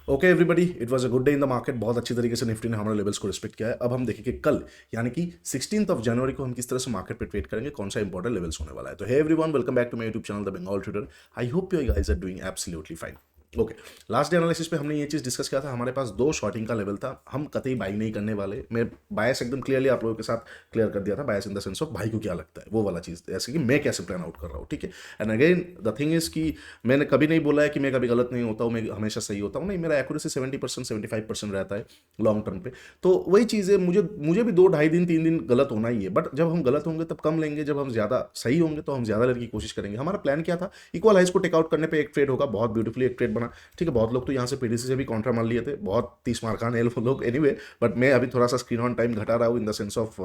Okay everybody, it was a good day in the market. बहुत अच्छी तरीके से निफ्टी ने हमारे लेवल्स को रिस्पेक्ट किया है। अब हम देखेंगे कल यानी कि 16 जनवरी को हम किस तरह से मार्केट पे ट्रेड करेंगे, कौन सा इंपॉर्टेंट लेवल्स होने वाला है। तो hey everyone, welcome back to my YouTube channel the Bengal trader. I hope you guys are doing absolutely fine. Okay, last day analysis पे हमने ये चीज डिस्कस किया था। हमारे पास दो शॉर्टिंग का लेवल था, हम कतई बाई नहीं करने वाले। मैं बायस एकदम क्लियरली आप लोगों के साथ क्लियर कर दिया था। बायस इन द सेंस ऑफ भाई को क्या लगता है वो वाला चीज, जैसे कि मैं कैसे प्लान आउट कर रहा हूँ। ठीक है, and again the thing is कि मैंने कभी नहीं बोला है कि मैं कभी गलत नहीं होता हूँ, मैं हमेशा सही होता हूँ। नहीं, मेरा एक्यूरेसी 70% 75% रहता है लॉन्ग टर्म पे। तो वही चीज़ है, मुझे मुझे भी 2 ढाई दिन 3 दिन गलत होना ही है, बट जब हम गलत होंगे तब कम लेंगे, जब हम ज़्यादा सही होंगे तो हम ज़्यादा लेने की कोशिश करेंगे। हमारा प्लान क्या था, इक्वल हाइस को टेकआउट करने पे एक ट्रेड होगा। बहुत ब्यूटीफुली एक ट्रेड बना। ठीक है, बहुत लोग तो यहाँ से पीडीसी से भी कॉन्ट्रा मार लिए थे, बहुत 30 मार खाने लोग एनीवे। बट मैं अभी थोड़ा सा स्क्रीन ऑन टाइम घटा रहा हूँ, in the sense of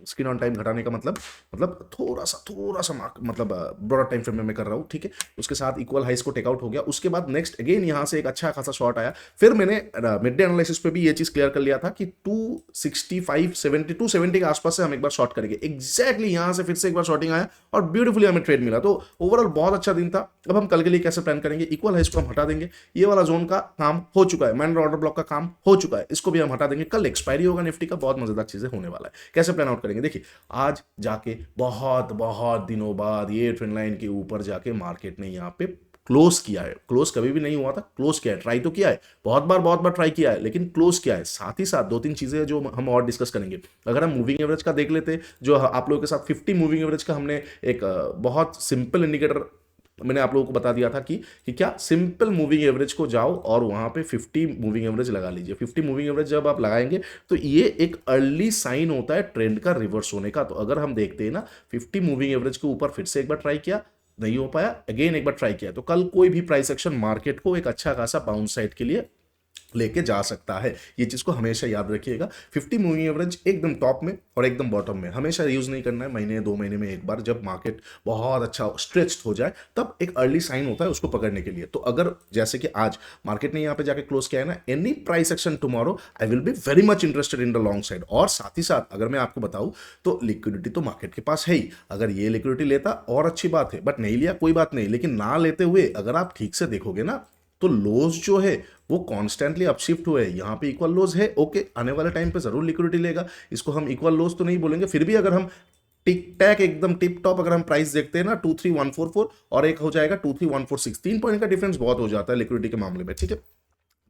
screen on time घटाने का मतलब थोड़ा सा मतलब ब्रॉड टाइम फ्रेम में मैं कर रहा हूँ। ठीक है, उसके साथ इक्वल हाइस को टेकआउट हो गया। उसके बाद नेक्स्ट अगेन यहाँ से एक अच्छा खासा शॉट आया। फिर मैंने मिड डे एनालिसिस पे भी ये चीज क्लियर कर लिया था कि 265 70 के आसपास से हम एक बार शॉट करेंगे। एग्जैक्टली यहाँ से फिर से एक बार शॉटिंग आया और ब्यूटीफुली हमें ट्रेड मिला। तो ओवरऑल बहुत अच्छा दिन था। अब हम कल के लिए कैसे प्लान करेंगे, इक्वल हाइस को हम हटा देंगे। ये वाला जोन का काम हो चुका है, माइनर ऑर्डर ब्लॉक का काम हो चुका है, इसको भी हम हटा देंगे। कल एक्सपायरी होगा निफ्टी का, बहुत मजेदार चीजें होने वाला है। कैसे प्लान आउट करेंगे, देखिए आज जाके बहुत बहुत दिनों बाद ये ट्रेंड लाइन के ऊपर जाके मार्केट ने यहाँ पे क्लोज किया है। क्लोज कभी भी नहीं हुआ था, क्लोज किया है। ट्राई तो किया है, बहुत बार ट्राई किया है, लेकिन क्लोज किया है। साथ ही साथ दो तीन चीजें जो हम और डिस्कस करेंगे। अगर हम मूविंग एवरेज का देख लेते, जो आप लोगों के साथ 50 मूविंग एवरेज का हमने एक बहुत सिंपल इंडिकेटर मैंने आप लोगों को बता दिया था कि क्या सिंपल मूविंग एवरेज को जाओ और वहां पे 50 मूविंग एवरेज लगा लीजिए। 50 मूविंग एवरेज जब आप लगाएंगे तो ये एक अर्ली साइन होता है ट्रेंड का रिवर्स होने का। तो अगर हम देखते हैं ना, 50 मूविंग एवरेज के ऊपर फिर से एक बार ट्राई किया, नहीं हो पाया, अगेन एक बार ट्राई किया, तो कल कोई भी प्राइस एक्शन मार्केट को एक अच्छा खासा बाउंस साइड के लिए लेके जा सकता है। ये चीज को हमेशा याद रखिएगा। 50 मूविंग एवरेज एकदम टॉप में और एकदम बॉटम में हमेशा यूज नहीं करना है। महीने 2 महीने में एक बार, जब मार्केट बहुत अच्छा स्ट्रेच्ड हो जाए तब एक अर्ली साइन होता है उसको पकड़ने के लिए। तो अगर जैसे कि आज मार्केट ने यहाँ पे जाके क्लोज किया है ना, any price action tomorrow I will be very much interested in the long side. और साथ ही साथ अगर मैं आपको बताऊं तो लिक्विडिटी तो मार्केट के पास है ही। अगर ये लिक्विडिटी लेता और अच्छी बात है, बट नहीं लिया कोई बात नहीं। लेकिन ना लेते हुए अगर आप ठीक से देखोगे ना, तो लोज जो है वो कॉन्स्टेंटली अपशिफ्ट हुए। यहाँ पे इक्वल लोज है, ओके, आने वाले टाइम पे जरूर लिक्विडिटी लेगा। इसको हम इक्वल लोज तो नहीं बोलेंगे, फिर भी अगर हम टिक टैक एकदम टिप टॉप अगर हम प्राइस देखते हैं ना, 23144 और एक हो जाएगा 23146, 3 पॉइंट का डिफरेंस बहुत हो जाता है लिक्विडिटी के मामले में। ठीक है,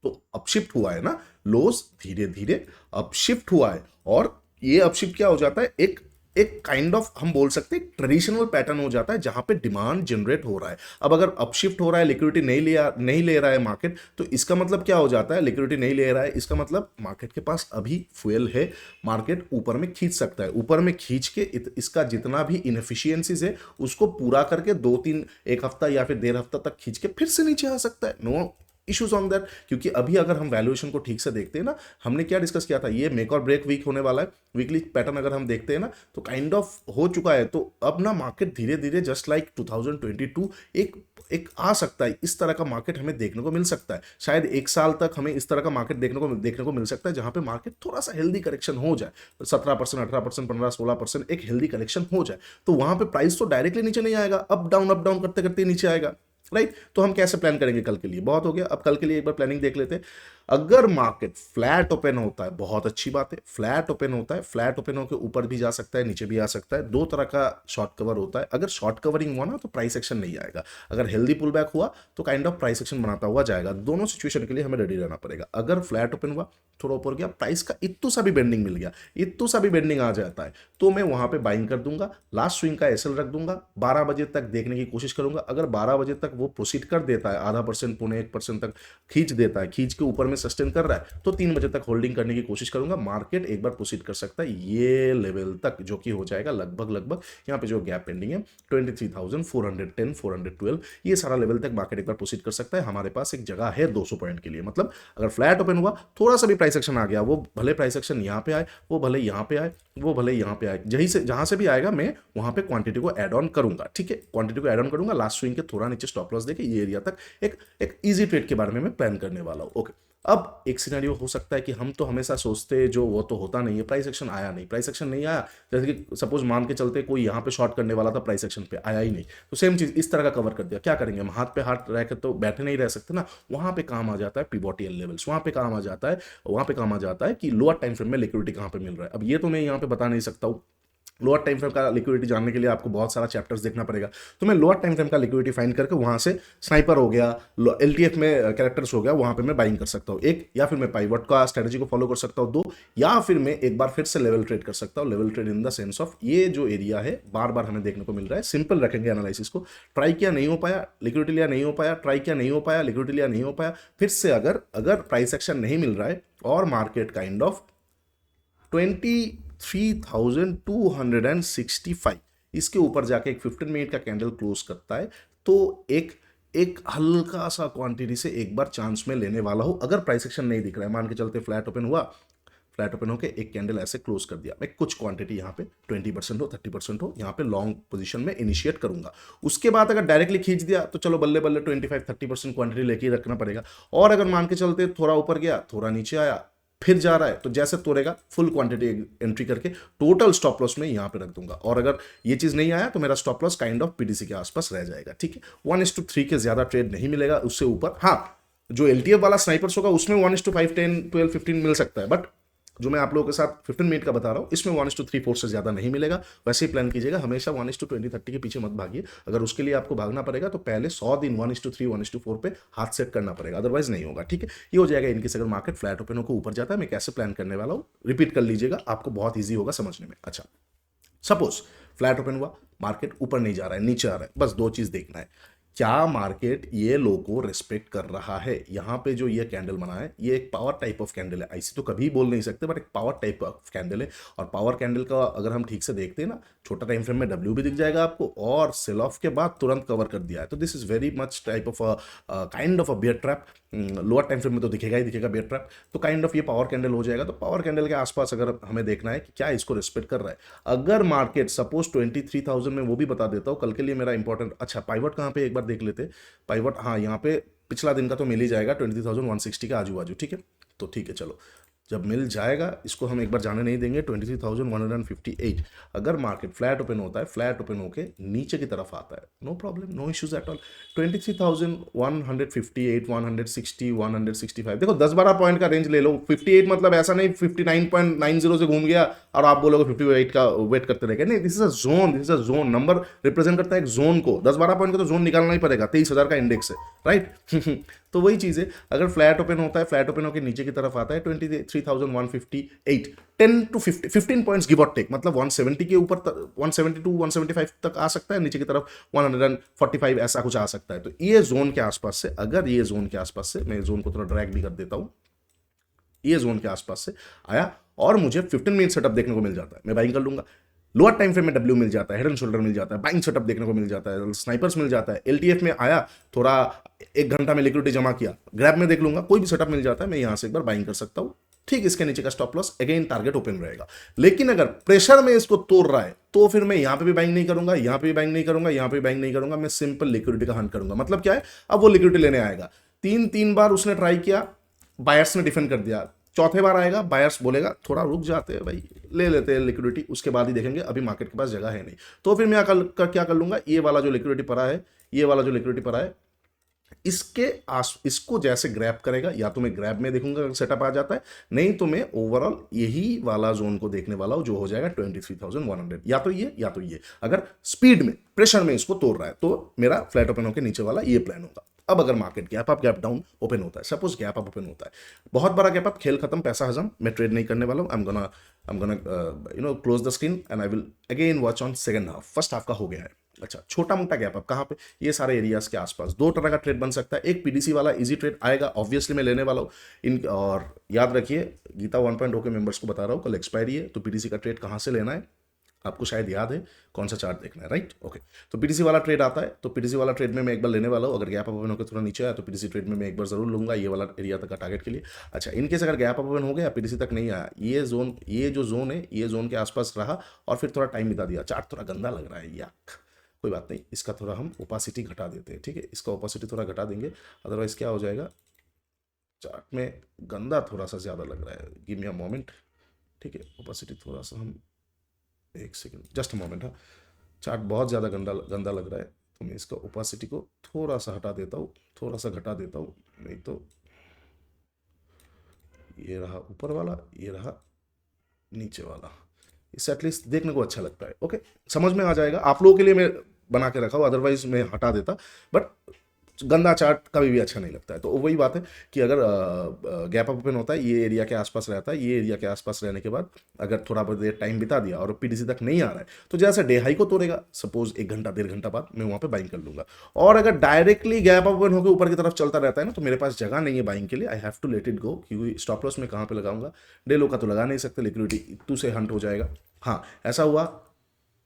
तो अपशिफ्ट हुआ है ना, लोज धीरे धीरे अपशिफ्ट हुआ है। और ये अपशिफ्ट क्या हो जाता है, एक एक काइंड ऑफ हम बोल सकते हैं ट्रेडिशनल पैटर्न हो जाता है जहां पे डिमांड जनरेट हो रहा है। अब अगर अपशिफ्ट हो रहा है, लिक्विडिटी नहीं ले रहा है मार्केट, तो इसका मतलब क्या हो जाता है, लिक्विडिटी नहीं ले रहा है, इसका मतलब मार्केट के पास अभी फ्यूल है। मार्केट ऊपर में खींच सकता है, ऊपर में खींच के इसका जितना भी इनएफिशिएंसीज है उसको पूरा करके 2-3 एक हफ्ता या फिर 1.5 हफ्ता तक खींच के फिर से नीचे आ सकता है। No issues on that. क्योंकि अभी अगर हम वैल्यूएशन को ठीक से देखते हैं ना, हमने क्या डिस्कस किया था, ये मेक और ब्रेक वीक होने वाला है। वीकली पैटर्न अगर हम देखते हैं ना, तो काइंड ऑफ हो चुका है। तो अब ना मार्केट धीरे धीरे जस्ट लाइक 2022 एक एक आ सकता है। इस तरह का मार्केट हमें देखने को मिल सकता है। शायद 1 साल तक हमें इस तरह का मार्केट देखने को मिल सकता है, जहां पे मार्केट थोड़ा सा हेल्दी करेक्शन हो जाए, 17% 18% 15-16% एक हेल्दी करेक्शन हो जाए। तो वहां पे प्राइस तो डायरेक्टली नीचे नहीं आएगा, अप डाउन करते करते नीचे आएगा। राइट, तो हम कैसे प्लान करेंगे कल के लिए, बहुत हो गया। अब कल के लिए एक बार प्लानिंग देख लेते हैं। अगर मार्केट फ्लैट ओपन होता है, बहुत अच्छी बात है, फ्लैट ओपन होता है, फ्लैट ओपन होकर ऊपर भी जा सकता है, नीचे भी आ सकता है। दो तरह का शॉर्ट कवर होता है। अगर शॉर्ट कवरिंग हुआ ना तो प्राइस एक्शन नहीं आएगा। अगर हेल्दी पुल बैक हुआ तो काइंड ऑफ प्राइस एक्शन बनाता हुआ जाएगा। दोनों सिचुएशन के लिए हमें रेडी रहना पड़ेगा। अगर फ्लैट ओपन हुआ, थोड़ा ऊपर गया, प्राइस का इत्तू सा भी बेंडिंग मिल गया, इत्तू सा भी बेंडिंग आ जाता है, तो मैं वहां पे बाइंग कर दूंगा। लास्ट स्विंग का एसएल रख दूंगा, 12 बजे तक देखने की कोशिश करूंगा। अगर 12 बजे तक वो प्रोसीड कर देता है, आधा परसेंट 0.25% तक खींच देता है, खींच के ऊपर में सस्टेन कर रहा है, तो 3 बजे तक होल्डिंग करने की कोशिश करूंगा। मार्केट एक बार प्रोसीड कर सकता है ये लेवल तक, जो कि हो जाएगा लगभग यहाँ पे जो गैप पेंडिंग है 23,410 412, ये सारा लेवल तक मार्केट एक बार प्रोसीड कर सकता है। हमारे पास एक जगह है 200 पॉइंट के लिए। मतलब अगर फ्लैट ओपन हुआ, थोड़ा सा भी प्राइस एक्शन आ गया, वो भले प्राइस एक्शन यहाँ पे आए, वो भले यहाँ पे आए, वो भले यहाँ पे आए, जहां से भी आएगा मैं वहां पे क्वांटिटी को ऐड ऑन करूंगा। ठीक है, क्वांटिटी को ऐड ऑन करूंगा। लास्ट स्विंग के थोड़ा नीचे स्टॉप लॉस देके ये एरिया तक एक इजी ट्रेड के बारे में मैं प्लान करने वाला हूं। ओके, अब एक सिनेरियो हो सकता है कि हम तो हमेशा सोचते जो वो तो होता नहीं है, प्राइस एक्शन आया नहीं, प्राइस एक्शन नहीं आया, जैसे कि सपोज मान के चलते कोई यहाँ पे शॉर्ट करने वाला था, प्राइस एक्शन पे आया ही नहीं, तो सेम चीज इस तरह का कवर कर दिया, क्या करेंगे हम, हाथ पे हाथ रह कर तो बैठे नहीं रह सकते ना, वहां पे काम आ जाता है पिवोटियल लेवल्स, वहां पे काम आ जाता है, वहां पे काम आ जाता है कि लोअर टाइम फ्रेम में लिक्विडिटी कहाँ पे मिल रहा है। अब ये तो मैं यहाँ पे बता नहीं सकता हूँ, लोअर टाइम फ्रेम का लिक्विडिटी जानने के लिए आपको बहुत सारा चैप्टर्स देखना पड़ेगा, तो मैं लोअर टाइम फ्रेम का लिक्विडिटी फाइंड करके वहां से स्नाइपर हो गया, एलटीएफ में कैरेक्टर्स हो गया, वहां पे मैं बाइंग कर सकता हूँ एक, या फिर मैं पाइवट का स्ट्रेटजी को फॉलो कर सकता हूँ दो, या फिर मैं एक बार फिर से लेवल ट्रेड कर सकता हूँ, level trade in the sense of ये जो एरिया है बार बार हमें देखने को मिल रहा है, सिंपल रखेंगे एनालिसिस को, ट्राई किया नहीं हो पाया, लिक्विडिटी लिया नहीं हो पाया, ट्राई किया नहीं हो पाया, लिक्विडिटी लिया नहीं हो पाया, फिर से अगर अगर प्राइस एक्शन नहीं मिल रहा है और मार्केट काइंड ऑफ 23,265 इसके ऊपर जाके एक 15 मिनट का कैंडल क्लोज करता है, तो एक एक हल्का सा क्वांटिटी से एक बार चांस में लेने वाला हूं, अगर प्राइस एक्शन नहीं दिख रहा है, मान के चलते फ्लैट ओपन हुआ, फ्लैट ओपन होकर एक कैंडल ऐसे क्लोज कर दिया, मैं कुछ क्वांटिटी यहाँ पे 20% हो 30% हो यहाँ पे लॉन्ग पोजीशन में इनिशिएट करूंगा, उसके बाद अगर डायरेक्टली खींच दिया तो चलो बल्ले बल्ले 25-30% क्वांटिटी लेके ही रखना पड़ेगा, और अगर मान के चलते थोड़ा ऊपर गया थोड़ा नीचे आया फिर जा रहा है, तो जैसे तोड़ेगा फुल क्वांटिटी एंट्री करके टोटल स्टॉप लॉस में यहां पे रख दूंगा, और अगर ये चीज नहीं आया तो मेरा stop loss kind of PDC के आसपास रह जाएगा, ठीक है। 1:3 के ज्यादा ट्रेड नहीं मिलेगा उससे ऊपर, हाँ जो एलटीएफ वाला स्नाइपर्स होगा उसमें 1:5, 10, 12, 15 मिल सकता है, बट जो मैं आप लोगों के साथ 15 मिनट का बता रहा हूं इसमें 1:3-4 से ज्यादा नहीं मिलेगा, वैसे ही प्लान कीजिएगा, हमेशा 1:20-30 के पीछे मत भागिए, अगर उसके लिए आपको भागना पड़ेगा तो पहले 100 दिन 1:3, 1:4 पे हाथ सेट करना पड़ेगा, अदरवाइज नहीं होगा, ठीक है। ये हो जाएगा इनकेस अगर मार्केट फ्लैट ओपन होकर ऊपर जाता है, मैं कैसे प्लान करने वाला हूँ रिपीट कर लीजिएगा, आपको बहुत ईजी होगा समझने में। अच्छा सपोज फ्लैट ओपन हुआ, मार्केट ऊपर नहीं जा रहा है नीचे आ रहा है, बस दो चीज देखना है, क्या मार्केट ये लो को रिस्पेक्ट कर रहा है, यहां पे जो ये कैंडल बना है ये एक पावर टाइप ऑफ कैंडल है, ऐसी तो कभी बोल नहीं सकते बट एक पावर टाइप ऑफ कैंडल है, और पावर कैंडल का अगर हम ठीक से देखते हैं ना, छोटा टाइम फ्रेम में डब्ल्यू भी दिख जाएगा आपको, और सेल ऑफ के बाद तुरंत कवर कर दिया है, तो this is very much type of kind of a bear trap, lower time frame में तो दिखेगा ही दिखेगा बियर ट्रैप, तो काइंड ऑफ ये पावर कैंडल हो जाएगा, तो पावर कैंडल के आसपास अगर हमें देखना है कि क्या इसको रिस्पेक्ट कर रहा है, अगर मार्केट सपोज 23,000 में, वो भी बता देता हूँ कल के लिए मेरा इंपॉर्टेंट, अच्छा पाइवट कहाँ पे एक बार देख लेते, पाइवट हाँ यहाँ पे पिछला दिन का तो मिल ही जाएगा 23,160 के आजू बाजू, ठीक है, तो ठीक है चलो जब मिल जाएगा इसको हम एक बार जाने नहीं देंगे, 23,158 अगर मार्केट फ्लैट ओपन होता है, फ्लैट ओपन होके नीचे की तरफ आता है, no problem no issues at all, 23,158 160 165 देखो 10-12 पॉइंट का रेंज ले लो, 58 मतलब ऐसा नहीं 59.90 से घूम गया और आप बोलोगे 58 का वेट करते रहेंगे, नहीं, this is a zone, this is a zone, number represent करता है एक जोन को, 10-12 पॉइंट का तो जोन निकालना ही पड़ेगा, 23,000 का इंडेक्स है, राइट तो वही चीज है, अगर फ्लैट ओपन होता है, फ्लैट ओपन होकर नीचे की तरफ आता है 23,158 10 to 15 पॉइंट्स गिव और टेक, मतलब 170 के ऊपर 172 175 तक आ सकता है, नीचे की तरफ 145 ऐसा कुछ आ सकता है, तो ये जोन के आसपास से, अगर ये जोन के आसपास से, मैं जोन को थोड़ा ड्रैग भी कर देता हूं, ये जोन के आसपास से आया और मुझे 15 मिनट सेटअप देखने को मिल जाता है, मैं बाइंग कर लूंगा, लोअर टाइम फ्रेम में डब्ल्यू मिल जाता है, हेड एंड शोल्डर मिल जाता है, बाइंग सेटअप देखने को मिल जाता है, स्नाइपर्स मिल जाता है, एलटीएफ में आया थोड़ा 1 घंटा में लिक्विडिटी जमा किया, ग्रैब में देख लूंगा, कोई भी सेटअप मिल जाता है, मैं यहां से एक बार बाइंग कर सकता हूं, ठीक, इसके नीचे का stop loss again target open रहेगा, लेकिन अगर प्रेशर में इसको तोड़ रहा है तो फिर मैं यहां पे भी बाइंग नहीं करूंगा, यहां पे भी बाइंग नहीं करूंगा, यहां पे भी बाइंग नहीं करूंगा, मैं सिंपल लिक्विडिटी का हंट करूंगा, मतलब क्या है, अब वो लिक्विडिटी लेने आएगा, 3 बार उसने ट्राई किया, बायर्स ने डिफेंड कर दिया, चौथे बार आएगा बायर्स बोलेगा थोड़ा रुक जाते हैं भाई, ले लेते हैं लिक्विडिटी, उसके बाद ही देखेंगे, अभी मार्केट के पास जगह है नहीं, तो फिर मैं क्या कर लूंगा, ये वाला जो लिक्विडिटी पड़ा है, ये वाला जो लिक्विडिटी पड़ा है, इसको जैसे ग्रैब करेगा, या तो मैं ग्रैब में देखूंगा सेटअप आ जाता है, नहीं तो मैं ओवरऑल यही वाला जोन को देखने वाला हूं जो हो जाएगा 23,100, या तो ये अगर स्पीड में प्रेशर में इसको तोड़ रहा है तो मेरा फ्लैट ओपन होकर नीचे वाला ये प्लान होगा। अब अगर market gap up gap down open होता है, सपोज गैप अप ओपन होता है, बहुत बड़ा गैप अप, खेल खत्म, पैसा हजम, मैं ट्रेड नहीं करने वाला हूं, I am gonna close the screen and I will again watch on second half, first half का हो गया है। अच्छा छोटा मोटा गैप अप कहां पे, ये सारे एरियाज के आसपास, दो तरह का ट्रेड बन सकता है, एक पीडीसी वाला इजी ट्रेड आएगा, ऑब्वियसली मैं लेने वाला हूं इन, और याद रखिए गीता 1.0 के मेंबर्स को बता रहा हूं कल एक्सपायरी है, तो पीडीसी का ट्रेड कहां से लेना है आपको शायद याद है, कौन सा चार्ट देखना है, राइट, ओके। तो पीडीसी वाला ट्रेड आता है, तो पीडीसी वाला ट्रेड में मैं एक बार लेने वाला हूँ, अगर गैप अप ओपन होकर थोड़ा नीचे आया तो पीडीसी ट्रेड में मैं एक बार जरूर लूंगा, ये वाला एरिया तक का टारगेट के लिए। अच्छा इनकेस अगर गैप अप ओपन हो गया, पीडीसी तक नहीं आया, ये जो जोन है, ये जोन के आसपास रहा और फिर थोड़ा टाइम बिता दिया, चार्ट थोड़ा गंदा लग रहा है, याक कोई बात नहीं, इसका थोड़ा हम ओपासिटी घटा देते हैं, ठीक है, इसका ओपासिटी थोड़ा घटा देंगे, अदरवाइज क्या हो जाएगा, चार्ट में गंदा थोड़ा सा ज़्यादा लग रहा है, गिव मी अ मोमेंट, ठीक है। ओपेसिटी थोड़ा सा हम, एक सेकेंड, जस्ट अ मोमेंट। हाँ, चार्ट बहुत ज़्यादा गंदा गंदा लग रहा है, तो मैं इसका ओपेसिटी को थोड़ा सा हटा देता हूँ, थोड़ा सा घटा देता हूँ, नहीं तो ये रहा ऊपर वाला, ये रहा नीचे वाला, इससे एटलीस्ट देखने को अच्छा लगता है। ओके, समझ में आ जाएगा, आप लोगों के लिए मैं बना के रखा हूँ, अदरवाइज मैं हटा देता, बट गंदा चार्ट कभी भी अच्छा नहीं लगता है। तो वही बात है कि अगर गैप अप ओपन होता है, ये एरिया के आसपास रहता है, ये एरिया के आसपास रहने के बाद अगर थोड़ा बहुत देर टाइम बिता दिया और पीडीसी तक नहीं आ रहा है, तो जैसे डे हाई को तोड़ेगा, सपोज 1 घंटा 1.5 घंटा बाद मैं वहाँ पे बाइंग कर लूंगा। और अगर डायरेक्टली गैप अप ओपन होकर ऊपर की तरफ चलता रहता है ना, तो मेरे पास जगह नहीं है बाइंग के लिए, I have to let it go, क्योंकि स्टॉप लॉस में कहाँ पे लगाऊंगा, डे लो का तो लगा नहीं सकते, लिक्विडिटी टू से हंट हो जाएगा। हाँ, ऐसा हुआ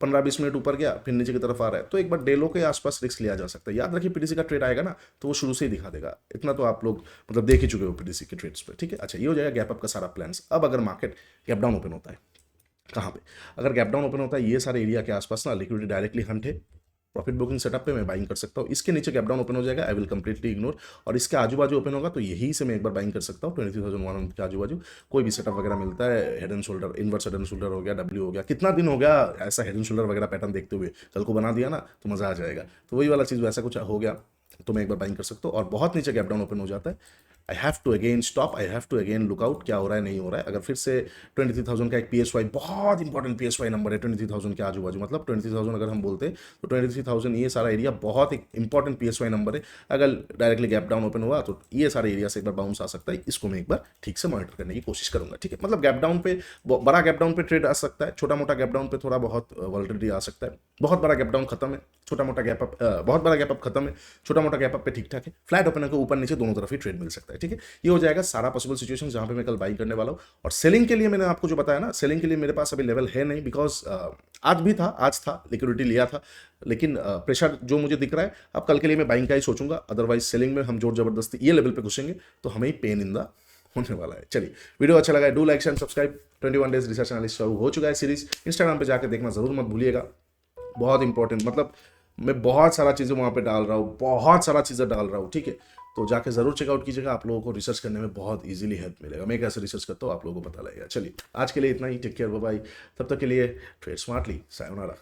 15-20 मिनट ऊपर गया फिर नीचे की तरफ आ रहा है, तो एक बार डेलो के आसपास रिस्क लिया जा सकता है। याद रखिए पीडीसी का ट्रेड आएगा ना, तो वो शुरू से ही दिखा देगा, इतना तो आप लोग मतलब देख ही चुके हो पीडीसी के ट्रेड्स पे, ठीक है। अच्छा, ये हो जाएगा गैप अप का सारा प्लान्स। अब अगर मार्केट गैप डाउन ओपन होता है, कहाँ पे, अगर गैप डाउन ओपन होता है ये सारे एरिया के आसपास ना, लिक्विडिटी डायरेक्टली हंट है, प्रॉफिट बुकिंग सेटअप पे मैं बाइंग कर सकता हूँ। इसके नीचे गैप डाउन ओपन हो जाएगा, आई विल कंप्लीटली इग्नोर, और इसके आजू बाजू ओपन होगा तो यही से मैं एक बार बाइंग कर सकता हूँ 23,100 के आजू बाजू। कोई भी सेटअप वगैरह मिलता है, head and shoulder, inverse head and shoulder हो गया, डब्ल्यू हो गया, कितना दिन हो गया ऐसा हेड एंड शोल्डर वगैरह पैटर्न देखते हुए, कल को बना दिया ना तो मजा आ जाएगा। तो वही वाला चीज़ वैसा कुछ हो गया तो मैं एक बार बाइंग कर सकता हूँ। और बहुत नीचे गैप डाउन ओपन हो जाता है, I have to again stop, I have to again look out क्या हो रहा है नहीं हो रहा है। अगर फिर से 23,000 का एक PSY, बहुत इंपॉर्टेंट PSY नंबर है 23,000 के आजू बाजू, मतलब 23,000 अगर हम बोलते हैं तो 23,000 ये सारा एरिया बहुत एक इंपॉर्टेंट PSY नंबर है। अगर डायरेक्टली गैप डाउन ओपन हुआ तो ये सारे एरिया से एक बार बाउंस आ सकता है, इसको मैं एक बार ठीक से मॉनिटर करने की कोशिश करूंगा, ठीक है। मतलब गैप डाउन पे, बड़ा गैप डाउन पे ट्रेड आ सकता है, छोटा मोटा गैप डाउन पे थोड़ा बहुत वॉलेटिलिटी आ सकता है, बहुत बड़ा गैप डाउन खत्म है, छोटा मोटा गैप अप, बहुत बड़ा गैप अप खत्म है, छोटा मोटा गैप अप पे ठीक ठाक है, फ्लैट ओपन के ऊपर नीचे दोनों तरफ ही ट्रेड मिल सकता है, ठीक है। ये हो जाएगा सारा पॉसिबल सिचुएशन जहां पे मैं कल बाई करने वाला हूं। और सेलिंग के लिए मैंने आपको जो बताया ना, सेलिंग के लिए मेरे पास अभी लेवल है नहीं, बिकॉज आज भी था, आज था, लिक्विडिटी लिया था, लेकिन प्रेशर जो मुझे दिख रहा है, अब कल के लिए मैं बाइंग का ही सोचूंगा, अदरवाइज सेलिंग में हम जोर जबरदस्ती ये लेवल पे घुसेंगे तो हमें ही पेन इन द होने वाला है। चलिए, वीडियो अच्छा लगा है, do like and subscribe. 21 days research analyst शुरू हो चुका है सीरीज, इंस्टाग्राम पे जाकर देखना जरूर मत भूलिएगा, बहुत इंपॉर्टेंट, मतलब मैं बहुत सारा चीज़ें वहाँ पे डाल रहा हूँ, बहुत सारा चीज़ें डाल रहा हूँ, ठीक है। तो जाके जरूर चेकआउट कीजिएगा, आप लोगों को रिसर्च करने में बहुत इजीली हेल्प मिलेगा। मैं कैसे रिसर्च करता हूँ आप लोगों को पता लगेगा। चलिए, आज के लिए इतना ही, टेक केयर, बाय बाय, तब तक के लिए ट्रेड स्मार्टली, सायोनारा।